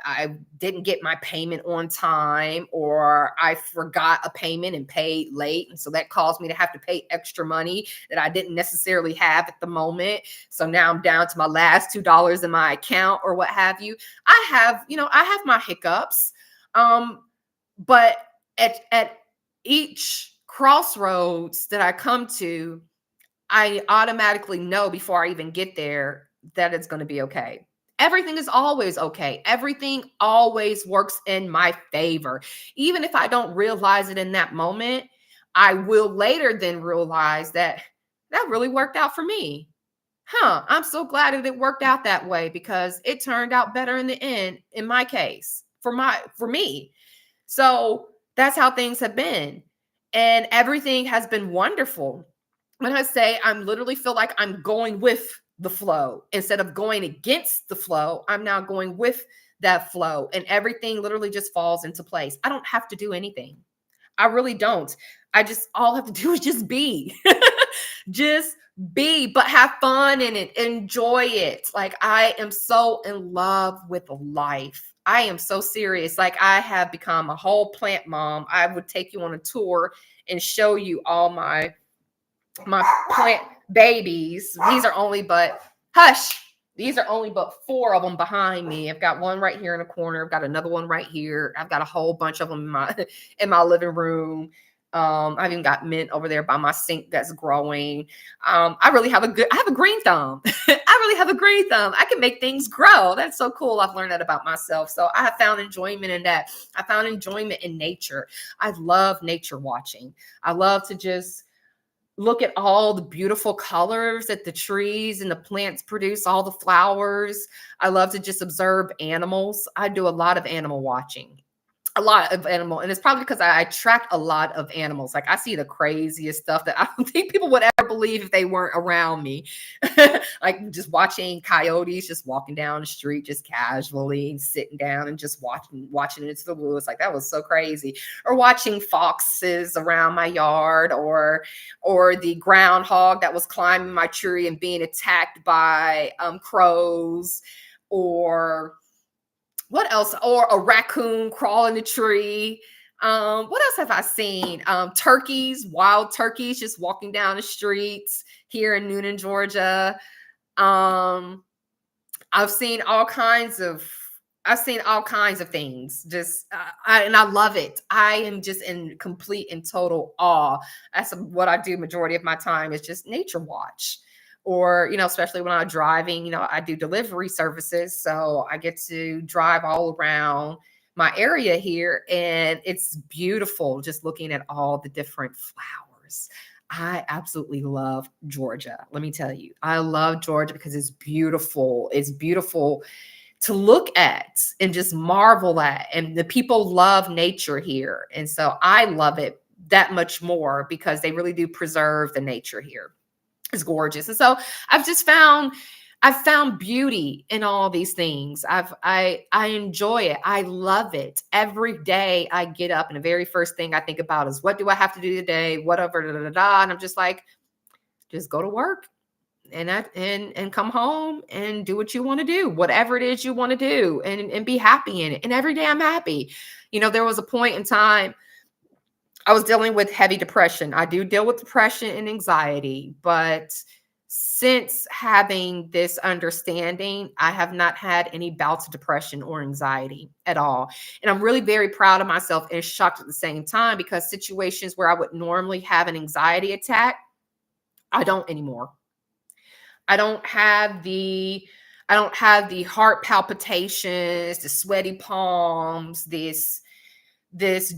Speaker 1: I didn't get my payment on time, or I forgot a payment and paid late. And so that caused me to have to pay extra money that I didn't necessarily have at the moment. So now I'm down to my last $2 in my account or what have you. I have my hiccups. But at each crossroads that I come to, I automatically know before I even get there that it's going to be okay. Everything is always okay. Everything always works in my favor. Even if I don't realize it in that moment, I will later then realize that that really worked out for me. I'm so glad that it worked out that way, because it turned out better in the end, in my case, for me. So that's how things have been. And everything has been wonderful. When I say I'm literally feel like I'm going with the flow instead of going against the flow, I'm now going with that flow, and everything literally just falls into place. I don't have to do anything. I really don't. All I have to do is just be. Just be, but have fun in it. Enjoy it. Like, I am so in love with life. I am so serious. Like, I have become a whole plant mom. I would take you on a tour and show you all my plant babies. These are only but four of them behind me. I've got one right here in the corner. I've got another one right here. I've got a whole bunch of them in my living room. I've even got mint over there by my sink that's growing. I have a green thumb. I really have a green thumb. I can make things grow. That's so cool. I've learned that about myself. So I have found enjoyment in that. I found enjoyment in nature. I love nature watching. I love to just look at all the beautiful colors that the trees and the plants produce, all the flowers. I love to just observe animals. I do a lot of animal watching. And it's probably because I attract a lot of animals. Like, I see the craziest stuff that I don't think people would ever believe if they weren't around me. Like, just watching coyotes just walking down the street, just casually sitting down and just watching it into the woods. Like, that was so crazy. Or watching foxes around my yard, or the groundhog that was climbing my tree and being attacked by crows, or what else? Or a raccoon crawling a tree. What else have I seen? Turkeys, wild turkeys, just walking down the streets here in Newnan, Georgia. I've seen all kinds of things. Just and I love it. I am just in complete and total awe. That's what I do majority of my time, is just nature watch. Or, especially when I'm driving, I do delivery services. So I get to drive all around my area here, and it's beautiful just looking at all the different flowers. I absolutely love Georgia. Let me tell you, I love Georgia because it's beautiful. It's beautiful to look at and just marvel at. And the people love nature here. And so I love it that much more because they really do preserve the nature here. It's gorgeous. And so I've just found I've found beauty in all these things. I enjoy it. I love it. Every day I get up and the very first thing I think about is what do I have to do today? Whatever, da, da, da, da. And I'm just like, just go to work and come home and do what you want to do, whatever it is you want to do, and be happy in it. And every day I'm happy. There was a point in time I was dealing with heavy depression. I do deal with depression and anxiety, but since having this understanding, I have not had any bouts of depression or anxiety at all. And I'm really very proud of myself and shocked at the same time because situations where I would normally have an anxiety attack, I don't anymore. I don't have the heart palpitations, the sweaty palms, this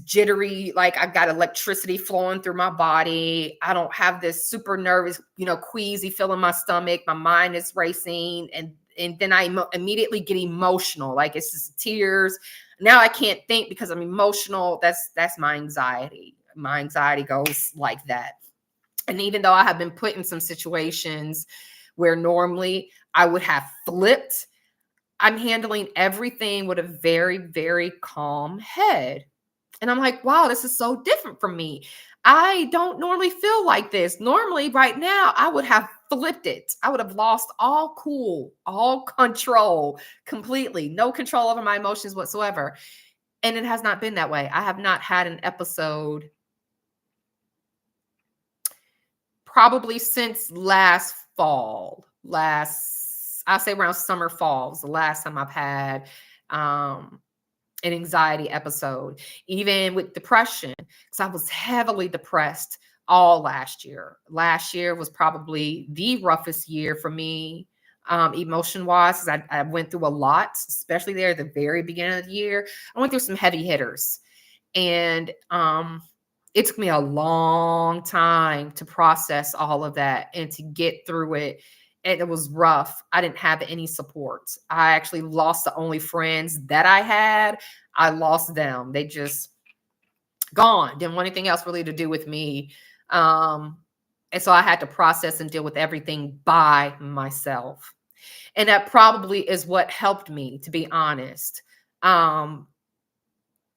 Speaker 1: jittery, like I've got electricity flowing through my body. I don't have this super nervous, queasy feel in my stomach. My mind is racing, and then I immediately get emotional, like it's just tears. Now I can't think because I'm emotional. That's my anxiety. My anxiety goes like that. And even though I have been put in some situations where normally I would have flipped, I'm handling everything with a very, very calm head. And I'm like, wow, this is so different from me. I don't normally feel like this. Normally, right now, I would have flipped it. I would have lost all cool, all control completely, no control over my emotions whatsoever. And it has not been that way. I have not had an episode probably since last fall, I'll say around summer, falls, the last time I've had an anxiety episode, even with depression, because I was heavily depressed all last year. Last year was probably the roughest year for me, emotion wise, because I went through a lot, especially there at the very beginning of the year. I went through some heavy hitters, and it took me a long time to process all of that and to get through it. And it was rough. I didn't have any support. I actually lost the only friends that I had. I lost them. They just gone. Didn't want anything else really to do with me. And so I had to process and deal with everything by myself. And that probably is what helped me, to be honest,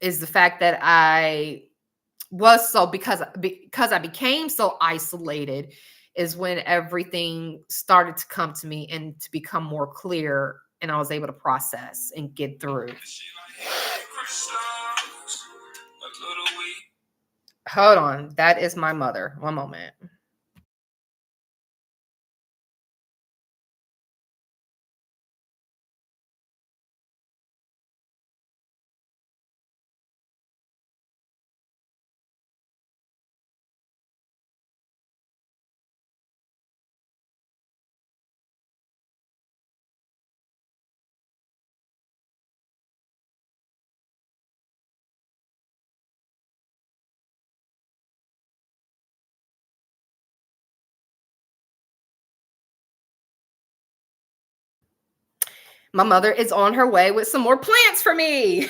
Speaker 1: is the fact that I was so because I became so isolated is when everything started to come to me and to become more clear, and I was able to process and get through. Hold on, that is my mother. One moment. My mother is on her way with some more plants for me.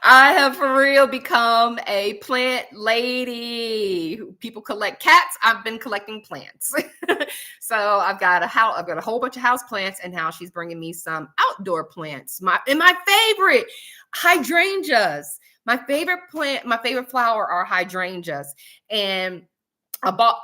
Speaker 1: I have for real become a plant lady. People collect cats. I've been collecting plants. So I've got a whole bunch of house plants, and now she's bringing me some outdoor plants. My favorite hydrangeas. My favorite flower are hydrangeas. And I bought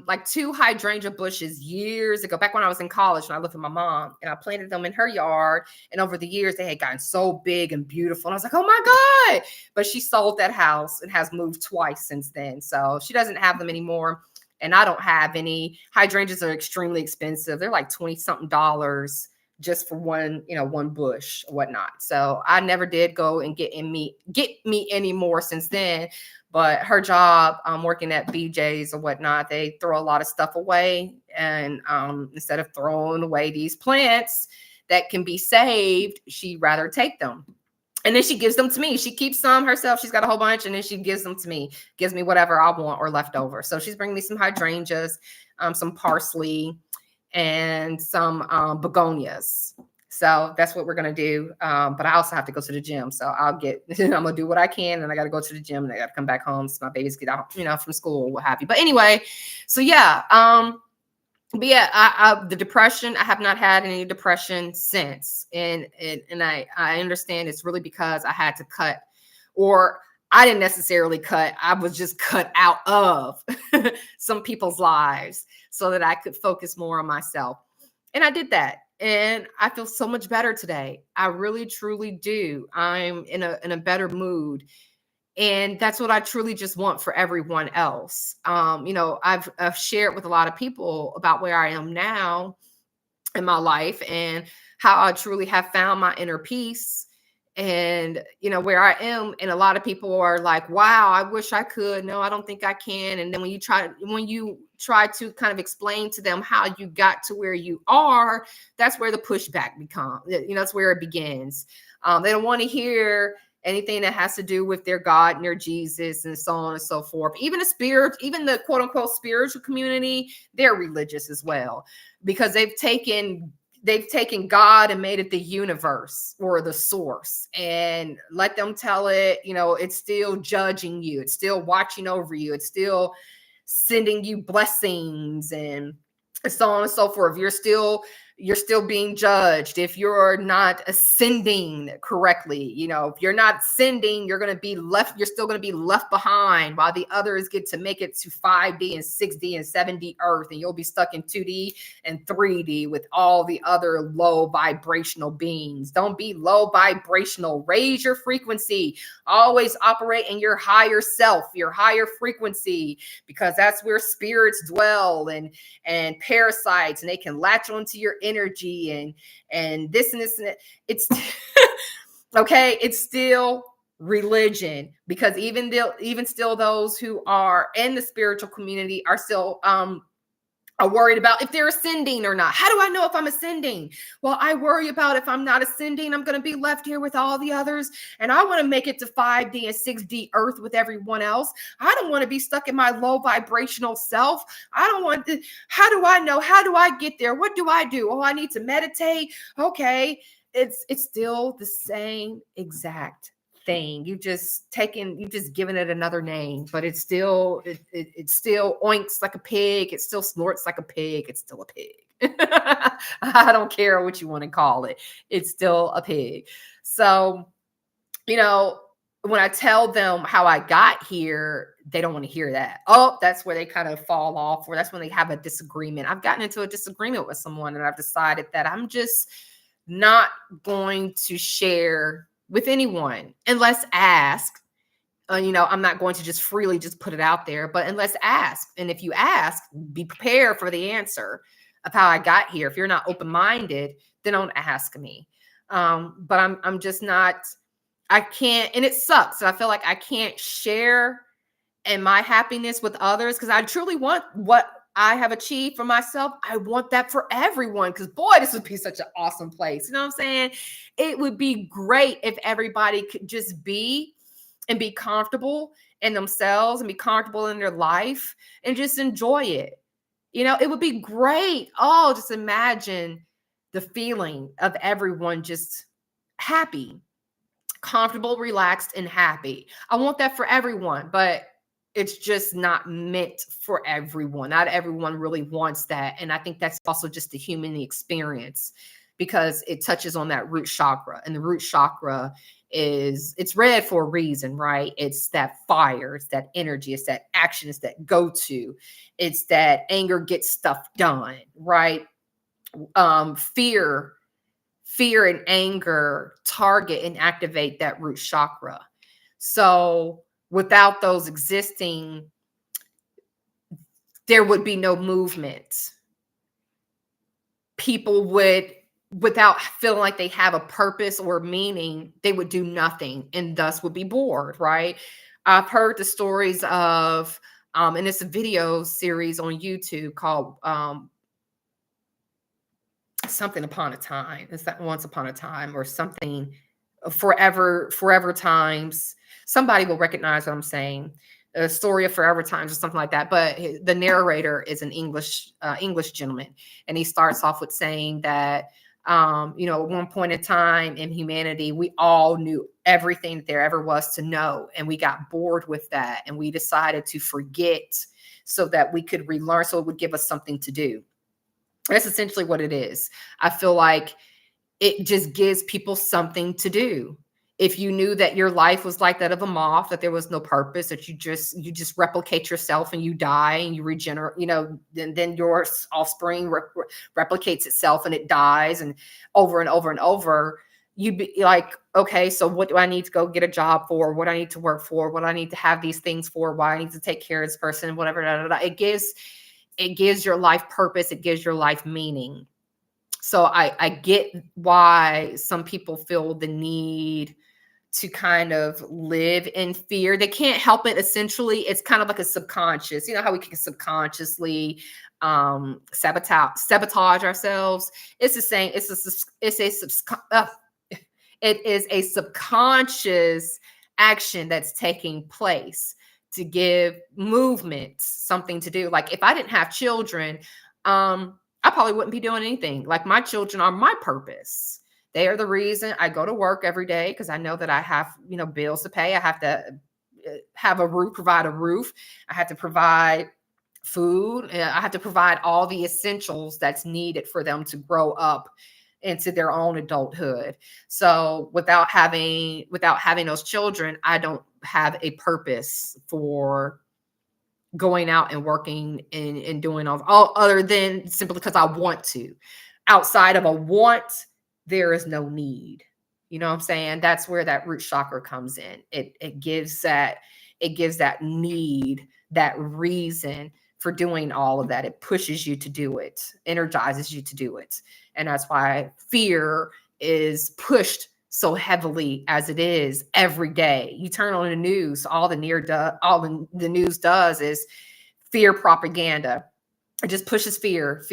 Speaker 1: like 2 hydrangea bushes years ago, back when I was in college, when I lived with my mom, and I planted them in her yard. And over the years, they had gotten so big and beautiful. And I was like, oh my God. But she sold that house and has moved twice since then. So she doesn't have them anymore. And I don't have any. Hydrangeas are extremely expensive. They're like 20 something dollars just for one bush or whatnot. So I never did go and get me any more since then. But her job, working at BJ's or whatnot, they throw a lot of stuff away. And instead of throwing away these plants that can be saved, she'd rather take them. And then she gives them to me. She keeps some herself. She's got a whole bunch, and then she gives them to me, gives me whatever I want or left over. So she's bringing me some hydrangeas, some parsley, and some begonias. So that's what we're gonna do. But I also have to go to the gym, so I'll get. I'm gonna do what I can, and I got to go to the gym, and I got to come back home so my babies get out, from school or what have you. But anyway, so yeah, but yeah, the depression. I have not had any depression since, and I understand it's really because I had to cut, or I didn't necessarily cut. I was just cut out of some people's lives so that I could focus more on myself, and I did that. And I feel so much better today. I really, truly do. I'm in a better mood, and that's what I truly just want for everyone else. I've shared with a lot of people about where I am now in my life and how I truly have found my inner peace and where I am. And a lot of people are like, wow, I wish I could. No, I don't think I can. And then when you try to kind of explain to them how you got to where you are, that's where the pushback becomes. That's where it begins. They don't want to hear anything that has to do with their God and their Jesus and so on and so forth. Even the quote unquote spiritual community, they're religious as well, because they've taken God and made it the universe or the source, and let them tell it, it's still judging you. It's still watching over you. It's still sending you blessings and so on and so forth. You're still being judged if you're not ascending correctly. If you're not ascending, you're still going to be left behind while the others get to make it to 5D and 6D and 7D Earth, and you'll be stuck in 2D and 3D with all the other low vibrational beings. Don't be low vibrational. Raise your frequency. Always operate in your higher self, your higher frequency, because that's where spirits dwell and parasites, and they can latch onto your energy and this and this and that. It's okay. It's still religion, because even still those who are in the spiritual community are still are worried about if they're ascending or not. How do I know if I'm ascending? Well, I worry about if I'm not ascending, I'm going to be left here with all the others. And I want to make it to 5D and 6D Earth with everyone else. I don't want to be stuck in my low vibrational self. I don't want to. How do I know? How do I get there? What do I do? Oh, I need to meditate. Okay. It's still the same exact thing. You've just given it another name, but it still oinks like a pig. It still snorts like a pig. It's still a pig. I don't care what you want to call it. It's still a pig. So, when I tell them how I got here, they don't want to hear that. Oh, that's where they kind of fall off, or that's when they have a disagreement. I've gotten into a disagreement with someone, and I've decided that I'm just not going to share with anyone unless asked. I'm not going to just freely just put it out there, but unless asked. And if you ask, be prepared for the answer of how I got here. If you're not open-minded, then don't ask me. But I'm just not, I can't, and it sucks. I feel like I can't share and my happiness with others, because I truly want what I have achieved for myself. I want that for everyone, because boy, this would be such an awesome place. You know what I'm saying? It would be great if everybody could just be comfortable in themselves and be comfortable in their life and just enjoy it. It would be great. Oh, just imagine the feeling of everyone just happy, comfortable, relaxed, and happy. I want that for everyone, but it's just not meant for everyone. Not everyone really wants that. And I think that's also just the human experience, because it touches on that root chakra. And the root chakra it's red for a reason, right? It's that fire, it's that energy, it's that action, it's that go-to, it's that anger gets stuff done, right? Fear and anger target and activate that root chakra. So without those existing, there would be no movement. People would, without feeling like they have a purpose or meaning, they would do nothing and thus would be bored, right? I've heard the stories of, and it's a video series on YouTube called something upon a time. It's that Once Upon a Time or something, forever times. Somebody will recognize what I'm saying. a story of forever times or something like that. But the narrator is an English gentleman, and he starts off with saying that at one point in time in humanity, we all knew everything that there ever was to know, and we got bored with that, and we decided to forget so that we could relearn, so it would give us something to do. That's essentially what it is. I feel like it just gives people something to do. If you knew that your life was like that of a moth, that there was no purpose, that you just replicate yourself and you die and you regenerate, then your offspring replicates itself and it dies and over and over and over, you'd be like, okay, so what do I need to go get a job for? What I need to work for? What I need to have these things for? Why I need to take care of this person? Whatever. Da, da, da. It gives your life purpose. It gives your life meaning. So I get why some people feel the need to kind of live in fear. They can't help it. Essentially, it's kind of like a subconscious. You know how we can subconsciously sabotage ourselves. It's the same. It is a subconscious action that's taking place to give movement something to do. Like if I didn't have children, I probably wouldn't be doing anything. Like my children are my purpose. They are the reason I go to work every day, because I know that I have, bills to pay. I have to have a roof, provide a roof. I have to provide food. I have to provide all the essentials that's needed for them to grow up into their own adulthood. So without having those children, I don't have a purpose for going out and working and doing all other than simply because I want to. Outside of a want, there is no need. You know what I'm saying? That's where that root chakra comes in. It gives that need, that reason for doing all of that. It pushes you to do it, energizes you to do it. And that's why fear is pushed so heavily as it is every day. You turn on the news, all the news does is fear propaganda. It just pushes fear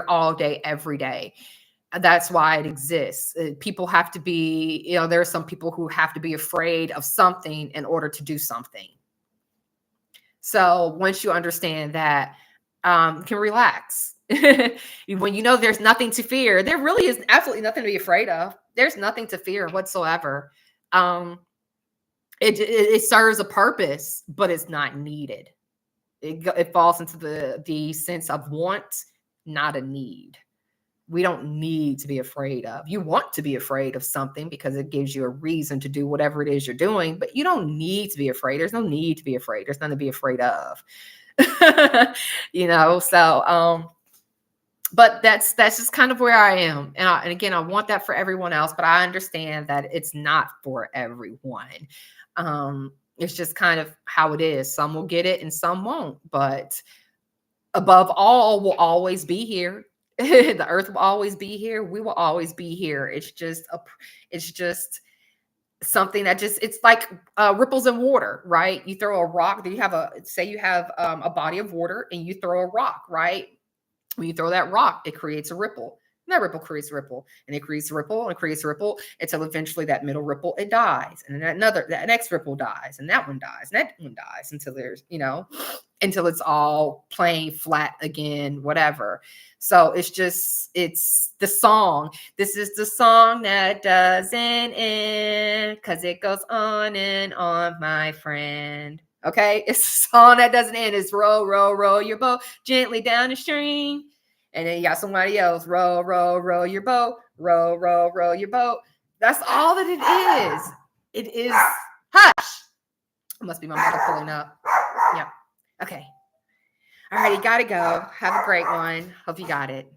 Speaker 1: all day, every day. That's why it exists. People have to be, there are some people who have to be afraid of something in order to do something. So once you understand that, you can relax. When there's nothing to fear, there really is absolutely nothing to be afraid of. There's nothing to fear whatsoever. It serves a purpose, but it's not needed. It falls into the sense of want, not a need. We don't need to be afraid of. You want to be afraid of something because it gives you a reason to do whatever it is you're doing, but you don't need to be afraid. There's no need to be afraid. There's nothing to be afraid of. But that's just kind of where I am. And again, I want that for everyone else, but I understand that it's not for everyone. It's just kind of how it is. Some will get it and some won't, but above all, we'll always be here. The earth will always be here. We will always be here. It's just something that it's like ripples in water, right? You throw a rock. You have a body of water and you throw a rock, right? When you throw that rock, it creates a ripple. And that ripple creates a ripple, and it creates a ripple, and it creates a ripple until eventually that middle ripple, it dies. And then that next ripple dies, and that one dies, and that one dies until until it's all playing flat again, whatever. So it's the song. This is the song that doesn't end, because it goes on and on, my friend. Okay, it's a song that doesn't end. It's row, row, row your boat gently down the stream. And then you got somebody else, row, row, row your boat, row, row, row your boat. That's all that it is. It is, hush. It must be my mother pulling up. Yep. Okay. All righty, gotta go. Have a great one. Hope you got it.